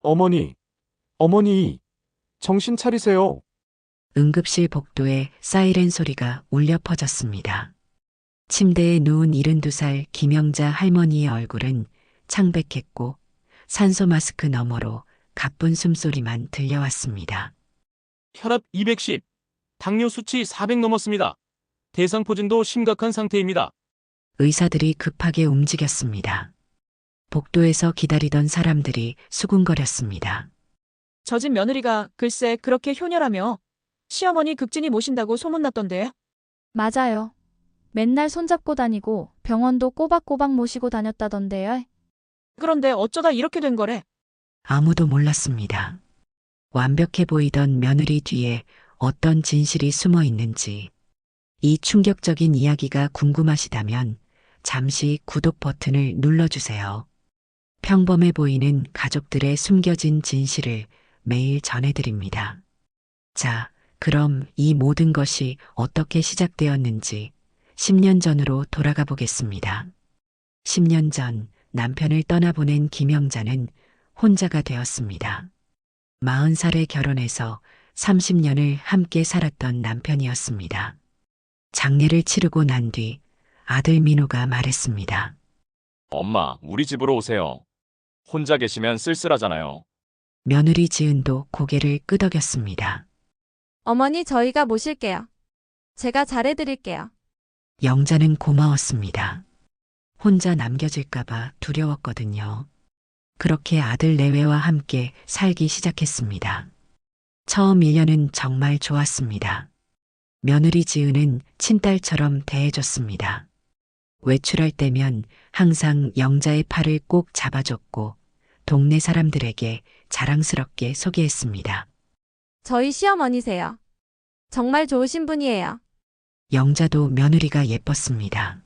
어머니, 어머니, 정신 차리세요. 응급실 복도에 사이렌 소리가 울려 퍼졌습니다. 침대에 누운 72살 김영자 할머니의 얼굴은 창백했고 산소 마스크 너머로 가쁜 숨소리만 들려왔습니다. 혈압 210, 당뇨 수치 400 넘었습니다. 대상포진도 심각한 상태입니다. 의사들이 급하게 움직였습니다. 복도에서 기다리던 사람들이 수군거렸습니다. 저 집 며느리가 글쎄 그렇게 효녀라며 시어머니 극진히 모신다고 소문났던데. 맞아요. 맨날 손잡고 다니고 병원도 꼬박꼬박 모시고 다녔다던데요. 그런데 어쩌다 이렇게 된 거래? 아무도 몰랐습니다. 완벽해 보이던 며느리 뒤에 어떤 진실이 숨어 있는지, 이 충격적인 이야기가 궁금하시다면 잠시 구독 버튼을 눌러주세요. 평범해 보이는 가족들의 숨겨진 진실을 매일 전해드립니다. 자, 그럼 이 모든 것이 어떻게 시작되었는지 10년 전으로 돌아가 보겠습니다. 10년 전 남편을 떠나보낸 김영자는 혼자가 되었습니다. 40살에 결혼해서 30년을 함께 살았던 남편이었습니다. 장례를 치르고 난 뒤 아들 민호가 말했습니다. 엄마, 우리 집으로 오세요. 혼자 계시면 쓸쓸하잖아요. 며느리 지은도 고개를 끄덕였습니다. 어머니 저희가 모실게요. 제가 잘해드릴게요. 영자는 고마웠습니다. 혼자 남겨질까봐 두려웠거든요. 그렇게 아들 내외와 함께 살기 시작했습니다. 처음 1년은 정말 좋았습니다. 며느리 지은은 친딸처럼 대해줬습니다. 외출할 때면 항상 영자의 팔을 꼭 잡아줬고 동네 사람들에게 자랑스럽게 소개했습니다. 저희 시어머니세요. 정말 좋으신 분이에요. 영자도 며느리가 예뻤습니다.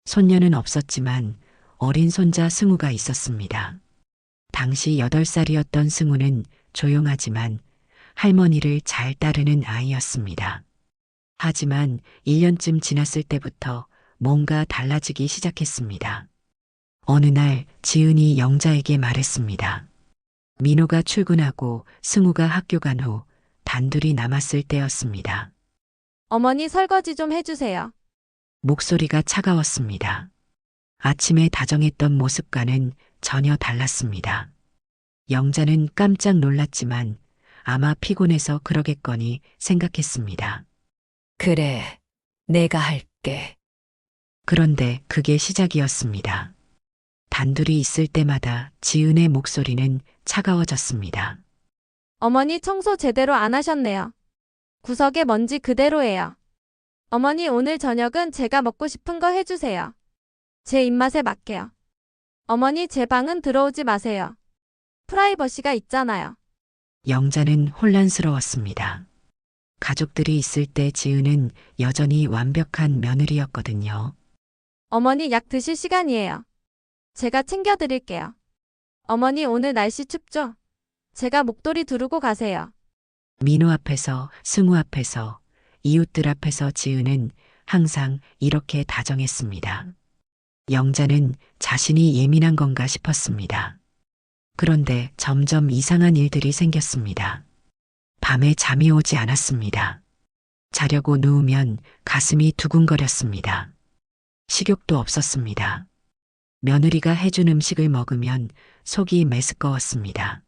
손녀는 없었지만 어린 손자 승우가 있었습니다. 당시 8살이었던 승우는 조용하지만 할머니를 잘 따르는 아이였습니다. 하지만 1년쯤 지났을 때부터 뭔가 달라지기 시작했습니다. 어느 날 지은이 영자에게 말했습니다. 민호가 출근하고 승우가 학교 간 후 단둘이 남았을 때였습니다. 어머니 설거지 좀 해주세요. 목소리가 차가웠습니다. 아침에 다정했던 모습과는 전혀 달랐습니다. 영자는 깜짝 놀랐지만 아마 피곤해서 그러겠거니 생각했습니다. 그래, 내가 할게. 그런데 그게 시작이었습니다. 단둘이 있을 때마다 지은의 목소리는 차가워졌습니다. 어머니 청소 제대로 안 하셨네요. 구석에 먼지 그대로예요. 어머니 오늘 저녁은 제가 먹고 싶은 거 해주세요. 제 입맛에 맞게요. 어머니 제 방은 들어오지 마세요. 프라이버시가 있잖아요. 영자는 혼란스러웠습니다. 가족들이 있을 때 지은은 여전히 완벽한 며느리였거든요. 어머니 약 드실 시간이에요. 제가 챙겨드릴게요. 어머니 오늘 날씨 춥죠? 제가 목도리 두르고 가세요. 민호 앞에서, 승우 앞에서, 이웃들 앞에서 지은은 항상 이렇게 다정했습니다. 영자는 자신이 예민한 건가 싶었습니다. 그런데 점점 이상한 일들이 생겼습니다. 밤에 잠이 오지 않았습니다. 자려고 누우면 가슴이 두근거렸습니다. 식욕도 없었습니다. 며느리가 해준 음식을 먹으면 속이 메스꺼웠습니다.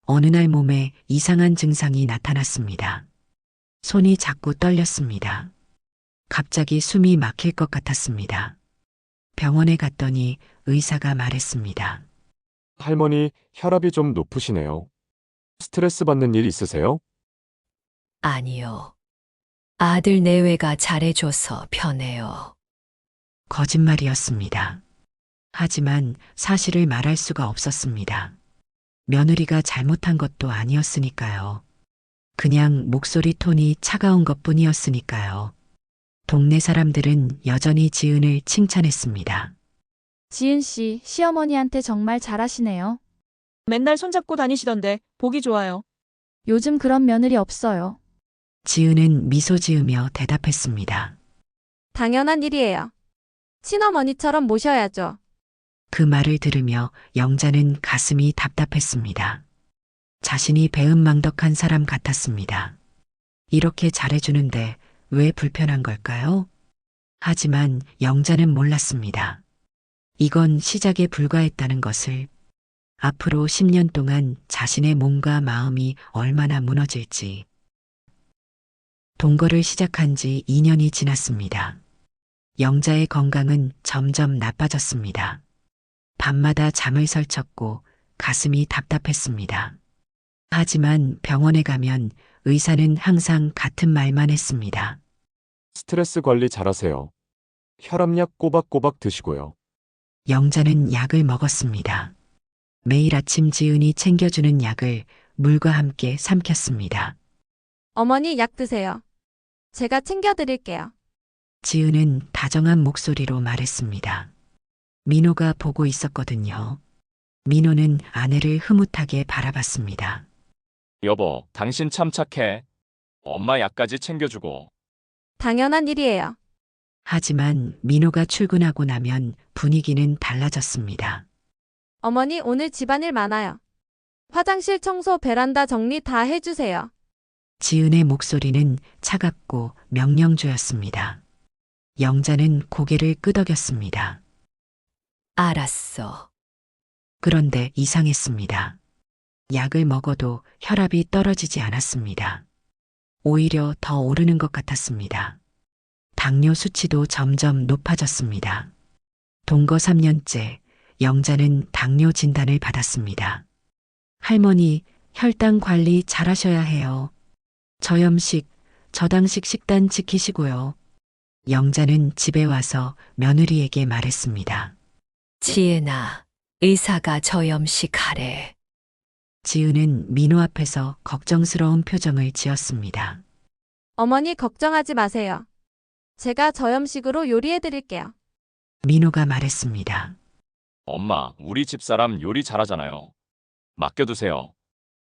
어느 날 몸에 이상한 증상이 나타났습니다. 손이 자꾸 떨렸습니다. 갑자기 숨이 막힐 것 같았습니다. 병원에 갔더니 의사가 말했습니다. 할머니, 혈압이 좀 높으시네요. 스트레스 받는 일 있으세요? 아니요. 아들 내외가 잘해줘서 편해요. 거짓말이었습니다. 하지만 사실을 말할 수가 없었습니다. 며느리가 잘못한 것도 아니었으니까요. 그냥 목소리 톤이 차가운 것뿐이었으니까요. 동네 사람들은 여전히 지은을 칭찬했습니다. 지은 씨, 시어머니한테 정말 잘하시네요. 맨날 손잡고 다니시던데 보기 좋아요. 요즘 그런 며느리 없어요. 지은은 미소 지으며 대답했습니다. 당연한 일이에요. 친어머니처럼 모셔야죠. 그 말을 들으며 영자는 가슴이 답답했습니다. 자신이 배은망덕한 사람 같았습니다. 이렇게 잘해주는데 왜 불편한 걸까요? 하지만 영자는 몰랐습니다. 이건 시작에 불과했다는 것을. 앞으로 10년 동안 자신의 몸과 마음이 얼마나 무너질지. 동거를 시작한 지 2년이 지났습니다. 영자의 건강은 점점 나빠졌습니다. 밤마다 잠을 설쳤고 가슴이 답답했습니다. 하지만 병원에 가면 의사는 항상 같은 말만 했습니다. 스트레스 관리 잘하세요. 혈압약 꼬박꼬박 드시고요. 영자는 약을 먹었습니다. 매일 아침 지은이 챙겨주는 약을 물과 함께 삼켰습니다. 어머니 약 드세요. 제가 챙겨드릴게요. 지은은 다정한 목소리로 말했습니다. 민호가 보고 있었거든요. 민호는 아내를 흐뭇하게 바라봤습니다. 여보, 당신 참 착해. 엄마 약까지 챙겨주고. 당연한 일이에요. 하지만 민호가 출근하고 나면 분위기는 달라졌습니다. 어머니 오늘 집안일 많아요. 화장실 청소, 베란다 정리 다 해주세요. 지은의 목소리는 차갑고 명령조였습니다. 영자는 고개를 끄덕였습니다. 알았어. 그런데 이상했습니다. 약을 먹어도 혈압이 떨어지지 않았습니다. 오히려 더 오르는 것 같았습니다. 당뇨 수치도 점점 높아졌습니다. 동거 3년째 영자는 당뇨 진단을 받았습니다. 할머니, 혈당 관리 잘하셔야 해요. 저염식, 저당식 식단 지키시고요. 영자는 집에 와서 며느리에게 말했습니다. 지은아, 의사가 저염식 하래. 지은은 민호 앞에서 걱정스러운 표정을 지었습니다. 어머니 걱정하지 마세요. 제가 저염식으로 요리해드릴게요. 민호가 말했습니다. 엄마, 우리 집사람 요리 잘하잖아요. 맡겨두세요.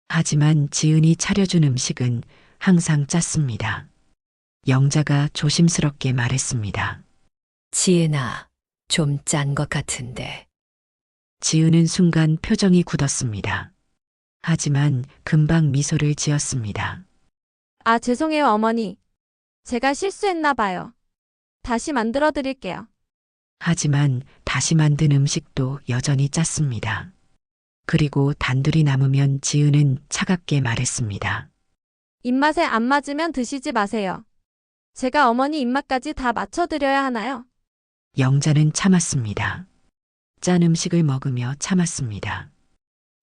하지만 지은이 차려준 음식은 항상 짰습니다. 영자가 조심스럽게 말했습니다. 지은아, 좀 짠 것 같은데. 지은은 순간 표정이 굳었습니다. 하지만 금방 미소를 지었습니다. 아, 죄송해요, 어머니. 제가 실수했나 봐요. 다시 만들어 드릴게요. 하지만 다시 만든 음식도 여전히 짰습니다. 그리고 단둘이 남으면 지은은 차갑게 말했습니다. 입맛에 안 맞으면 드시지 마세요. 제가 어머니 입맛까지 다 맞춰드려야 하나요? 영자는 참았습니다. 짠 음식을 먹으며 참았습니다.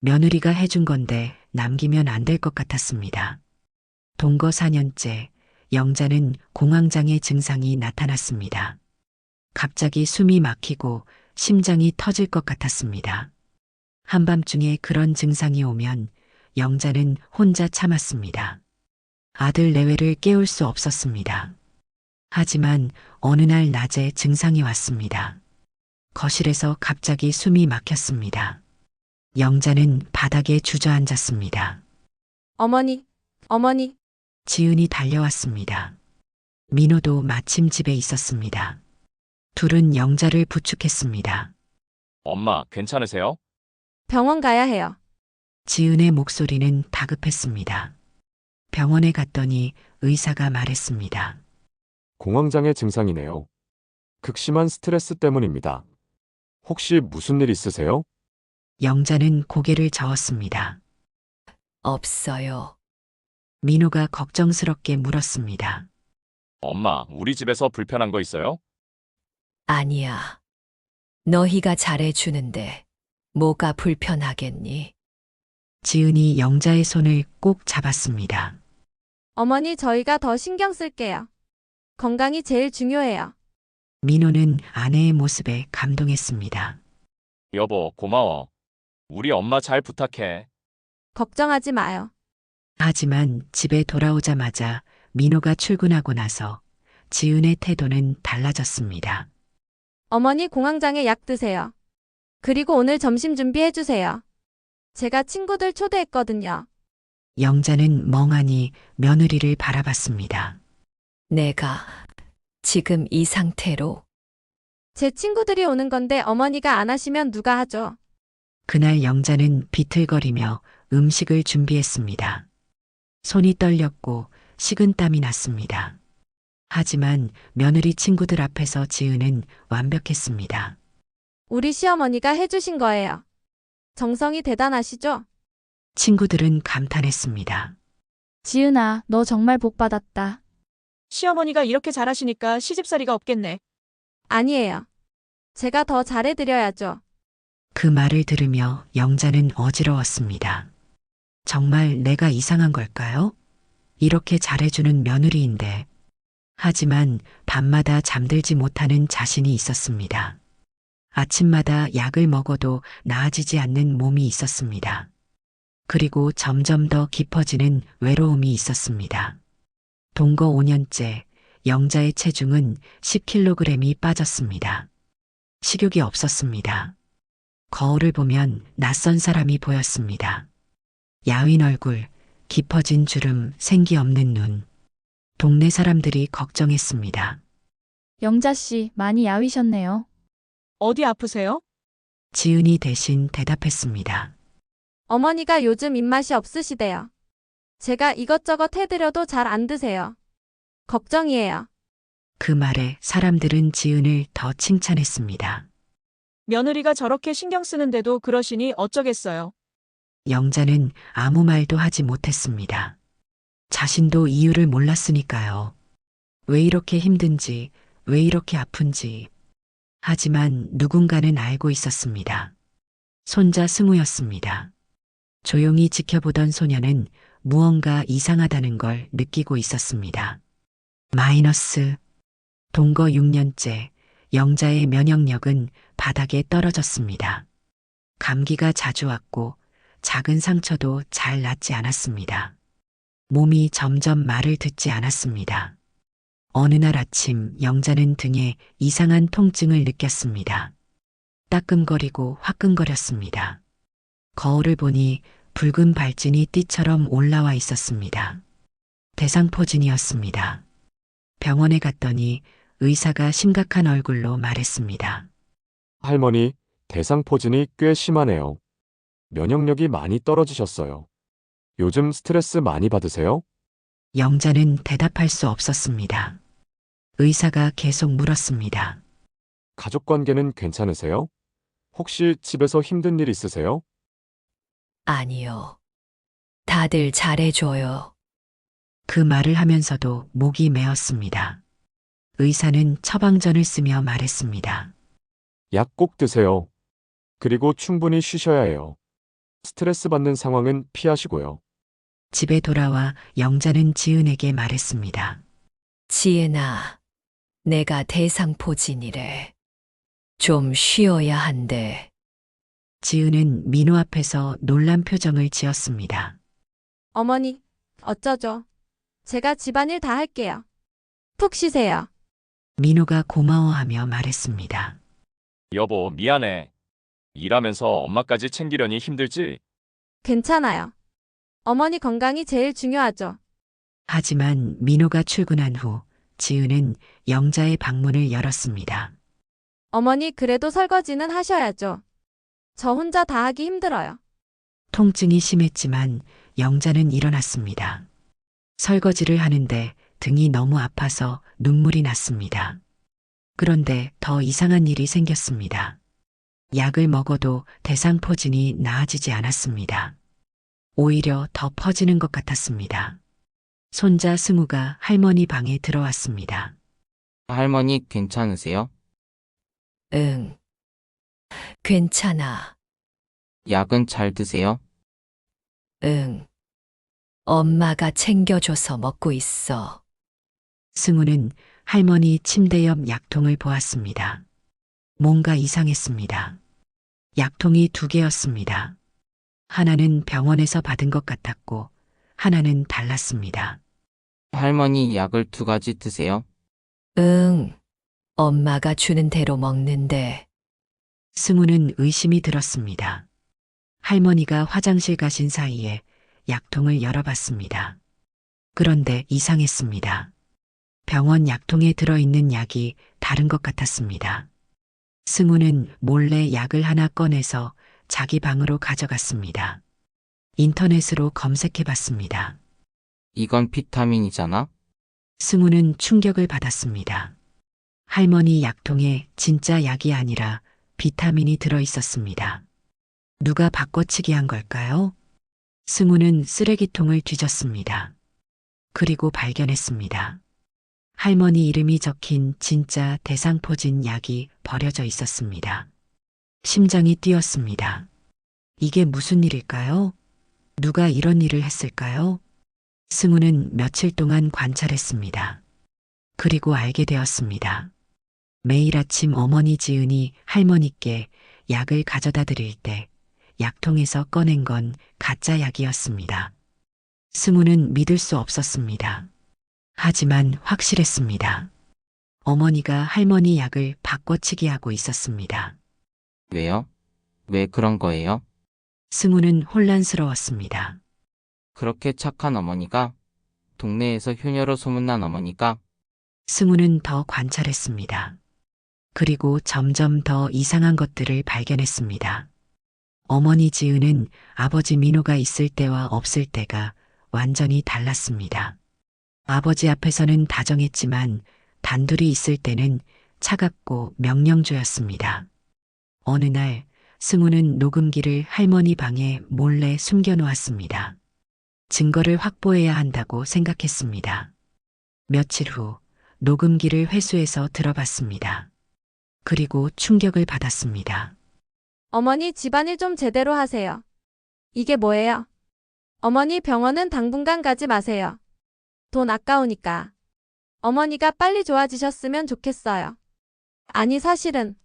며느리가 해준 건데 남기면 안 될 것 같았습니다. 동거 4년째 영자는 공황장애 증상이 나타났습니다. 갑자기 숨이 막히고 심장이 터질 것 같았습니다. 한밤중에 그런 증상이 오면 영자는 혼자 참았습니다. 아들 내외를 깨울 수 없었습니다. 하지만 어느 날 낮에 증상이 왔습니다. 거실에서 갑자기 숨이 막혔습니다. 영자는 바닥에 주저앉았습니다. 어머니, 어머니, 지은이 달려왔습니다. 민호도 마침 집에 있었습니다. 둘은 영자를 부축했습니다. 엄마, 괜찮으세요? 병원 가야 해요. 지은의 목소리는 다급했습니다. 병원에 갔더니 의사가 말했습니다. 공황장애 증상이네요. 극심한 스트레스 때문입니다. 혹시 무슨 일 있으세요? 영자는 고개를 저었습니다. 없어요. 민호가 걱정스럽게 물었습니다. 엄마, 우리 집에서 불편한 거 있어요? 아니야. 너희가 잘해주는데 뭐가 불편하겠니? 지은이 영자의 손을 꼭 잡았습니다. 어머니, 저희가 더 신경 쓸게요. 건강이 제일 중요해요. 민호는 아내의 모습에 감동했습니다. 여보, 고마워. 우리 엄마 잘 부탁해. 걱정하지 마요. 하지만 집에 돌아오자마자 민호가 출근하고 나서 지은의 태도는 달라졌습니다. 어머니 공황장애 약 드세요. 그리고 오늘 점심 준비해 주세요. 제가 친구들 초대했거든요. 영자는 멍하니 며느리를 바라봤습니다. 내가 지금 이 상태로 제 친구들이 오는 건데 어머니가 안 하시면 누가 하죠? 그날 영자는 비틀거리며 음식을 준비했습니다. 손이 떨렸고 식은땀이 났습니다. 하지만 며느리 친구들 앞에서 지은은 완벽했습니다. 우리 시어머니가 해주신 거예요. 정성이 대단하시죠? 친구들은 감탄했습니다. 지은아, 너 정말 복 받았다. 시어머니가 이렇게 잘하시니까 시집살이가 없겠네. 아니에요. 제가 더 잘해드려야죠. 그 말을 들으며 영자는 어지러웠습니다. 정말 내가 이상한 걸까요? 이렇게 잘해주는 며느리인데. 하지만 밤마다 잠들지 못하는 자신이 있었습니다. 아침마다 약을 먹어도 나아지지 않는 몸이 있었습니다. 그리고 점점 더 깊어지는 외로움이 있었습니다. 동거 5년째 영자의 체중은 10kg이 빠졌습니다. 식욕이 없었습니다. 거울을 보면 낯선 사람이 보였습니다. 야윈 얼굴, 깊어진 주름, 생기 없는 눈. 동네 사람들이 걱정했습니다. 영자 씨, 많이 야위셨네요. 어디 아프세요? 지은이 대신 대답했습니다. 어머니가 요즘 입맛이 없으시대요. 제가 이것저것 해드려도 잘 안 드세요. 걱정이에요. 그 말에 사람들은 지은을 더 칭찬했습니다. 며느리가 저렇게 신경 쓰는데도 그러시니 어쩌겠어요. 영자는 아무 말도 하지 못했습니다. 자신도 이유를 몰랐으니까요. 왜 이렇게 힘든지, 왜 이렇게 아픈지. 하지만 누군가는 알고 있었습니다. 손자 승우였습니다. 조용히 지켜보던 소녀는 무언가 이상하다는 걸 느끼고 있었습니다. 마이너스. 동거 6년째 영자의 면역력은 바닥에 떨어졌습니다. 감기가 자주 왔고 작은 상처도 잘 낫지 않았습니다. 몸이 점점 말을 듣지 않았습니다. 어느 날 아침 영자는 등에 이상한 통증을 느꼈습니다. 따끔거리고 화끈거렸습니다. 거울을 보니 붉은 발진이 띠처럼 올라와 있었습니다. 대상포진이었습니다. 병원에 갔더니 의사가 심각한 얼굴로 말했습니다. 할머니, 대상포진이 꽤 심하네요. 면역력이 많이 떨어지셨어요. 요즘 스트레스 많이 받으세요? 영자는 대답할 수 없었습니다. 의사가 계속 물었습니다. 가족 관계는 괜찮으세요? 혹시 집에서 힘든 일 있으세요? 아니요. 다들 잘해줘요. 그 말을 하면서도 목이 메었습니다. 의사는 처방전을 쓰며 말했습니다. 약 꼭 드세요. 그리고 충분히 쉬셔야 해요. 스트레스 받는 상황은 피하시고요. 집에 돌아와 영자는 지은에게 말했습니다. 지은아, 내가 대상포진이래. 좀 쉬어야 한대. 지은은 민호 앞에서 놀란 표정을 지었습니다. 어머니, 어쩌죠? 제가 집안일 다 할게요. 푹 쉬세요. 민호가 고마워하며 말했습니다. 여보, 미안해. 일하면서 엄마까지 챙기려니 힘들지? 괜찮아요. 어머니 건강이 제일 중요하죠. 하지만 민호가 출근한 후 지은은 영자의 방문을 열었습니다. 어머니 그래도 설거지는 하셔야죠. 저 혼자 다 하기 힘들어요. 통증이 심했지만 영자는 일어났습니다. 설거지를 하는데 등이 너무 아파서 눈물이 났습니다. 그런데 더 이상한 일이 생겼습니다. 약을 먹어도 대상포진이 나아지지 않았습니다. 오히려 더 퍼지는 것 같았습니다. 손자 승우가 할머니 방에 들어왔습니다. 할머니 괜찮으세요? 응. 괜찮아. 약은 잘 드세요? 응. 엄마가 챙겨줘서 먹고 있어. 승우는 할머니 침대 옆 약통을 보았습니다. 뭔가 이상했습니다. 약통이 2개였습니다. 하나는 병원에서 받은 것 같았고 하나는 달랐습니다. 할머니 약을 2가지 드세요? 응. 엄마가 주는 대로 먹는데. 승우는 의심이 들었습니다. 할머니가 화장실 가신 사이에 약통을 열어봤습니다. 그런데 이상했습니다. 병원 약통에 들어있는 약이 다른 것 같았습니다. 승우는 몰래 약을 하나 꺼내서 자기 방으로 가져갔습니다. 인터넷으로 검색해 봤습니다. 이건 비타민이잖아? 승우는 충격을 받았습니다. 할머니 약통에 진짜 약이 아니라 비타민이 들어 있었습니다. 누가 바꿔치기 한 걸까요? 승우는 쓰레기통을 뒤졌습니다. 그리고 발견했습니다. 할머니 이름이 적힌 진짜 대상포진 약이 버려져 있었습니다. 심장이 뛰었습니다. 이게 무슨 일일까요? 누가 이런 일을 했을까요? 승우는 며칠 동안 관찰했습니다. 그리고 알게 되었습니다. 매일 아침 어머니 지은이 할머니께 약을 가져다 드릴 때 약통에서 꺼낸 건 가짜 약이었습니다. 승우는 믿을 수 없었습니다. 하지만 확실했습니다. 어머니가 할머니 약을 바꿔치기 하고 있었습니다. 왜요? 왜 그런 거예요? 승우는 혼란스러웠습니다. 그렇게 착한 어머니가, 동네에서 효녀로 소문난 어머니가, 승우는 더 관찰했습니다. 그리고 점점 더 이상한 것들을 발견했습니다. 어머니 지은은 아버지 민호가 있을 때와 없을 때가 완전히 달랐습니다. 아버지 앞에서는 다정했지만 단둘이 있을 때는 차갑고 명령조였습니다. 어느 날 승우는 녹음기를 할머니 방에 몰래 숨겨놓았습니다. 증거를 확보해야 한다고 생각했습니다. 며칠 후 녹음기를 회수해서 들어봤습니다. 그리고 충격을 받았습니다. 어머니 집안일 좀 제대로 하세요. 이게 뭐예요? 어머니 병원은 당분간 가지 마세요. 돈 아까우니까. 어머니가 빨리 좋아지셨으면 좋겠어요. 아니 사실은.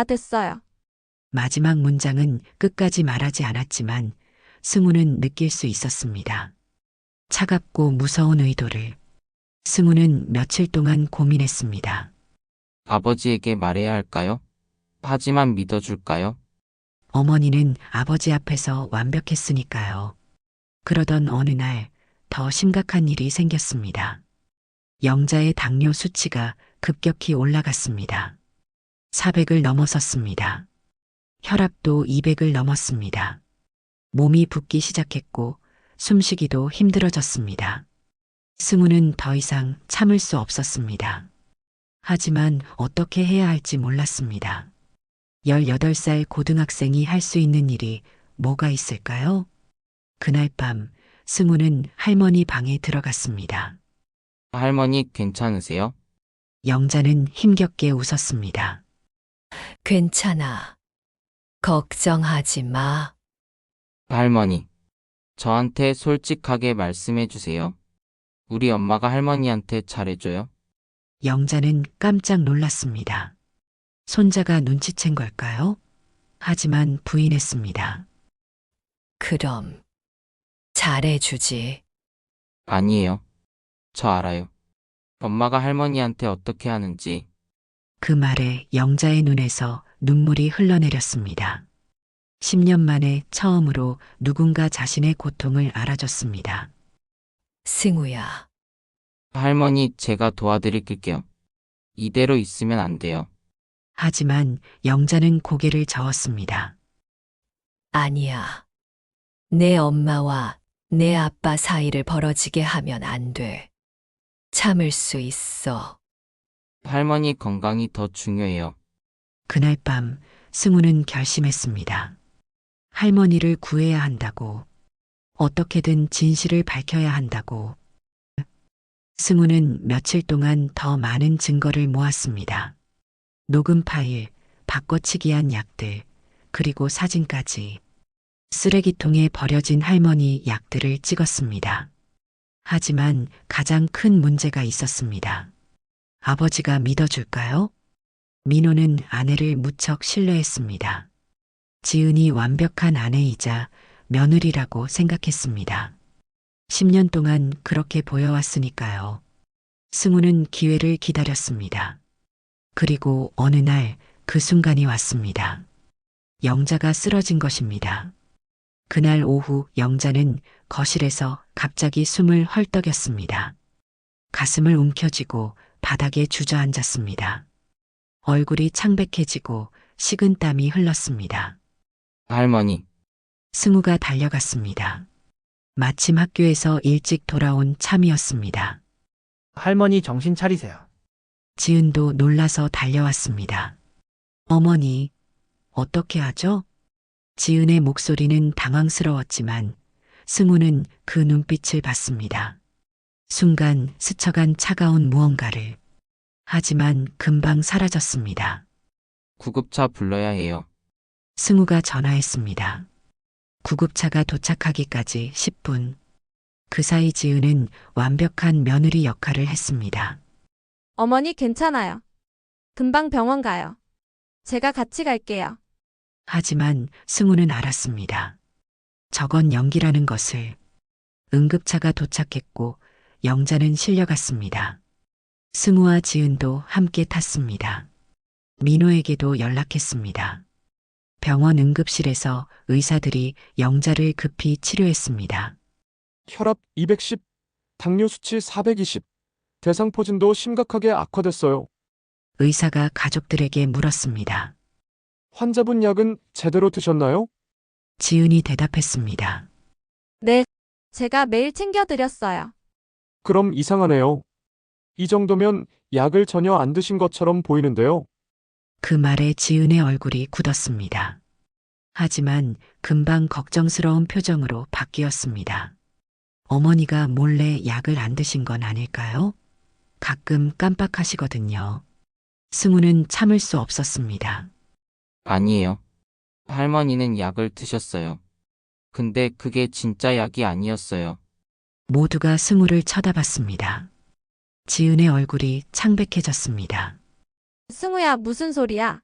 됐어요. 마지막 문장은 끝까지 말하지 않았지만 승우는 느낄 수 있었습니다. 차갑고 무서운 의도를. 승우는 며칠 동안 고민했습니다. 아버지에게 말해야 할까요? 하지만 믿어줄까요? 어머니는 아버지 앞에서 완벽했으니까요. 그러던 어느 날 더 심각한 일이 생겼습니다. 영자의 당뇨 수치가 급격히 올라갔습니다. 400을 넘어섰습니다. 혈압도 200을 넘었습니다. 몸이 붓기 시작했고 숨쉬기도 힘들어졌습니다. 승우는 더 이상 참을 수 없었습니다. 하지만 어떻게 해야 할지 몰랐습니다. 18살 고등학생이 할 수 있는 일이 뭐가 있을까요? 그날 밤 승우는 할머니 방에 들어갔습니다. 할머니 괜찮으세요? 영자는 힘겹게 웃었습니다. 괜찮아. 걱정하지 마. 할머니, 저한테 솔직하게 말씀해 주세요. 우리 엄마가 할머니한테 잘해줘요? 영자는 깜짝 놀랐습니다. 손자가 눈치챈 걸까요? 하지만 부인했습니다. 그럼 잘해주지. 아니에요. 저 알아요. 엄마가 할머니한테 어떻게 하는지. 그 말에 영자의 눈에서 눈물이 흘러내렸습니다. 10년 만에 처음으로 누군가 자신의 고통을 알아줬습니다. 승우야, 할머니 제가 도와드릴게요. 이대로 있으면 안 돼요. 하지만 영자는 고개를 저었습니다. 아니야. 내 엄마와 내 아빠 사이를 벌어지게 하면 안 돼. 참을 수 있어. 할머니 건강이 더 중요해요. 그날 밤 승우는 결심했습니다. 할머니를 구해야 한다고. 어떻게든 진실을 밝혀야 한다고. 승우는 며칠 동안 더 많은 증거를 모았습니다. 녹음 파일, 바꿔치기한 약들, 그리고 사진까지. 쓰레기통에 버려진 할머니 약들을 찍었습니다. 하지만 가장 큰 문제가 있었습니다. 아버지가 믿어줄까요? 민호는 아내를 무척 신뢰했습니다. 지은이 완벽한 아내이자 며느리라고 생각했습니다. 10년 동안 그렇게 보여왔으니까요. 승우는 기회를 기다렸습니다. 그리고 어느 날 그 순간이 왔습니다. 영자가 쓰러진 것입니다. 그날 오후 영자는 거실에서 갑자기 숨을 헐떡였습니다. 가슴을 움켜쥐고 바닥에 주저앉았습니다. 얼굴이 창백해지고 식은 땀이 흘렀습니다. 할머니, 승우가 달려갔습니다. 마침 학교에서 일찍 돌아온 참이었습니다. 할머니 정신 차리세요. 지은도 놀라서 달려왔습니다. 어머니, 어떻게 하죠? 지은의 목소리는 당황스러웠지만 승우는 그 눈빛을 봤습니다. 순간 스쳐간 차가운 무언가를. 하지만 금방 사라졌습니다. 구급차 불러야 해요. 승우가 전화했습니다. 구급차가 도착하기까지 10분. 그 사이 지은은 완벽한 며느리 역할을 했습니다. 어머니 괜찮아요. 금방 병원 가요. 제가 같이 갈게요. 하지만 승우는 알았습니다. 저건 연기라는 것을. 응급차가 도착했고 영자는 실려갔습니다. 승우와 지은도 함께 탔습니다. 민호에게도 연락했습니다. 병원 응급실에서 의사들이 영자를 급히 치료했습니다. 혈압 210, 당뇨 수치 420, 대상포진도 심각하게 악화됐어요. 의사가 가족들에게 물었습니다. 환자분 약은 제대로 드셨나요? 지은이 대답했습니다. 네, 제가 매일 챙겨드렸어요. 그럼 이상하네요. 이 정도면 약을 전혀 안 드신 것처럼 보이는데요. 그 말에 지은의 얼굴이 굳었습니다. 하지만 금방 걱정스러운 표정으로 바뀌었습니다. 어머니가 몰래 약을 안 드신 건 아닐까요? 가끔 깜빡하시거든요. 승우는 참을 수 없었습니다. 아니에요. 할머니는 약을 드셨어요. 근데 그게 진짜 약이 아니었어요. 모두가 승우를 쳐다봤습니다. 지은의 얼굴이 창백해졌습니다. 승우야, 무슨 소리야?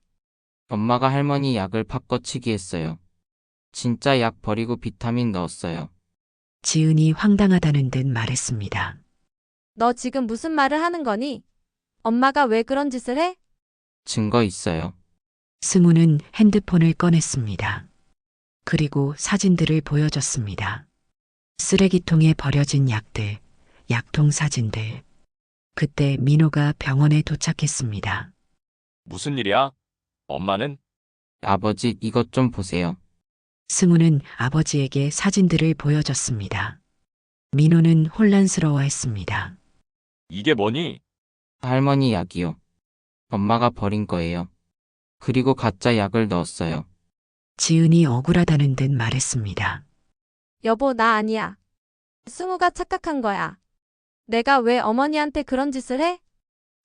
엄마가 할머니 약을 바꿔치기 했어요. 진짜 약 버리고 비타민 넣었어요. 지은이 황당하다는 듯 말했습니다. 너 지금 무슨 말을 하는 거니? 엄마가 왜 그런 짓을 해? 증거 있어요. 승우는 핸드폰을 꺼냈습니다. 그리고 사진들을 보여줬습니다. 쓰레기통에 버려진 약들, 약통 사진들. 그때 민호가 병원에 도착했습니다. 무슨 일이야? 엄마는? 아버지, 이것 좀 보세요. 승우는 아버지에게 사진들을 보여줬습니다. 민호는 혼란스러워했습니다. 이게 뭐니? 할머니 약이요. 엄마가 버린 거예요. 그리고 가짜 약을 넣었어요. 지은이 억울하다는 듯 말했습니다. 여보, 나 아니야. 승우가 착각한 거야. 내가 왜 어머니한테 그런 짓을 해?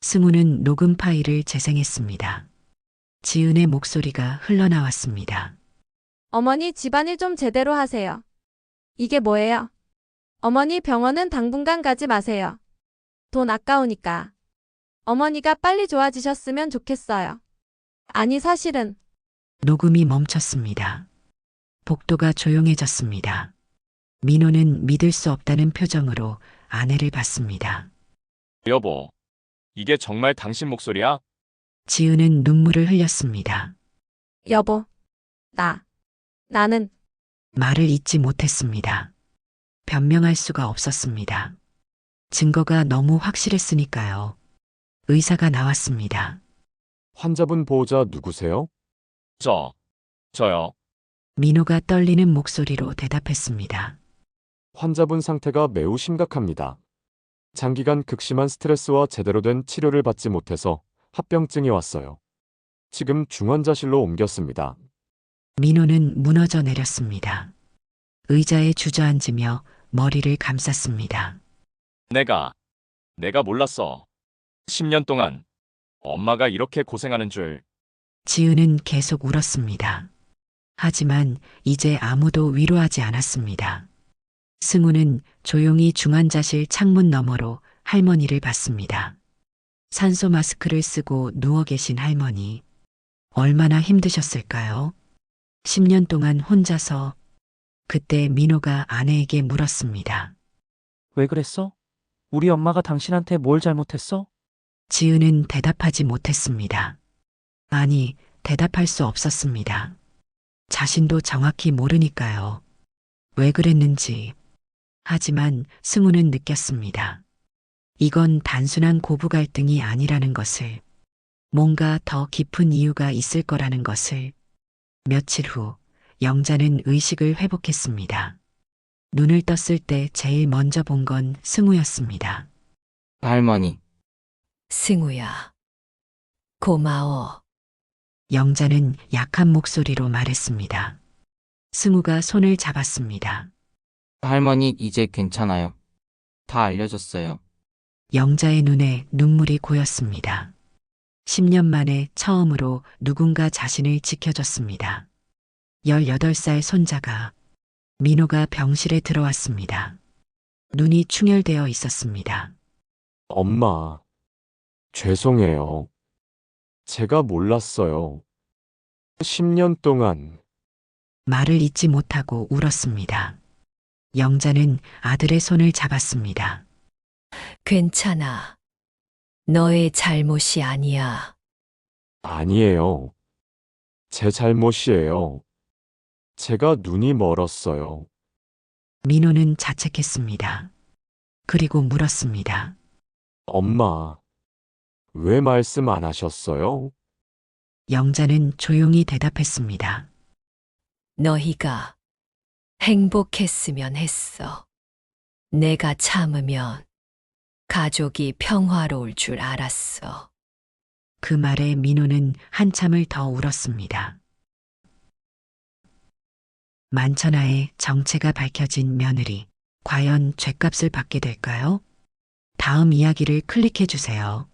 승우는 녹음 파일을 재생했습니다. 지은의 목소리가 흘러나왔습니다. 어머니 집안일 좀 제대로 하세요. 이게 뭐예요? 어머니 병원은 당분간 가지 마세요. 돈 아까우니까. 어머니가 빨리 좋아지셨으면 좋겠어요. 아니, 사실은 녹음이 멈췄습니다. 복도가 조용해졌습니다. 민호는 믿을 수 없다는 표정으로 아내를 봤습니다. 여보, 이게 정말 당신 목소리야? 지은은 눈물을 흘렸습니다. 여보, 나는 말을 잇지 못했습니다. 변명할 수가 없었습니다. 증거가 너무 확실했으니까요. 의사가 나왔습니다. 환자분 보호자 누구세요? 저요. 민호가 떨리는 목소리로 대답했습니다. 환자분 상태가 매우 심각합니다. 장기간 극심한 스트레스와 제대로 된 치료를 받지 못해서 합병증이 왔어요. 지금 중환자실로 옮겼습니다. 민호는 무너져 내렸습니다. 의자에 주저앉으며 머리를 감쌌습니다. 내가 몰랐어. 10년 동안 엄마가 이렇게 고생하는 줄. 지은은 계속 울었습니다. 하지만 이제 아무도 위로하지 않았습니다. 승우는 조용히 중환자실 창문 너머로 할머니를 봤습니다. 산소 마스크를 쓰고 누워 계신 할머니. 얼마나 힘드셨을까요? 10년 동안 혼자서. 그때 민호가 아내에게 물었습니다. 왜 그랬어? 우리 엄마가 당신한테 뭘 잘못했어? 지은은 대답하지 못했습니다. 아니, 대답할 수 없었습니다. 자신도 정확히 모르니까요. 왜 그랬는지. 하지만 승우는 느꼈습니다. 이건 단순한 고부 갈등이 아니라는 것을. 뭔가 더 깊은 이유가 있을 거라는 것을. 며칠 후 영자는 의식을 회복했습니다. 눈을 떴을 때 제일 먼저 본 건 승우였습니다. 할머니, 승우야. 고마워. 영자는 약한 목소리로 말했습니다. 승우가 손을 잡았습니다. 할머니 이제 괜찮아요. 다 알려줬어요. 영자의 눈에 눈물이 고였습니다. 10년 만에 처음으로 누군가 자신을 지켜줬습니다. 18살 손자가 민호가 병실에 들어왔습니다. 눈이 충혈되어 있었습니다. 엄마, 죄송해요. 제가 몰랐어요. 10년 동안 말을 잇지 못하고 울었습니다. 영자는 아들의 손을 잡았습니다. 괜찮아. 너의 잘못이 아니야. 아니에요. 제 잘못이에요. 제가 눈이 멀었어요. 민호는 자책했습니다. 그리고 물었습니다. 엄마, 왜 말씀 안 하셨어요? 영자는 조용히 대답했습니다. 너희가 행복했으면 했어. 내가 참으면 가족이 평화로울 줄 알았어. 그 말에 민호는 한참을 더 울었습니다. 만천하에 정체가 밝혀진 며느리, 과연 죗값을 받게 될까요? 다음 이야기를 클릭해 주세요.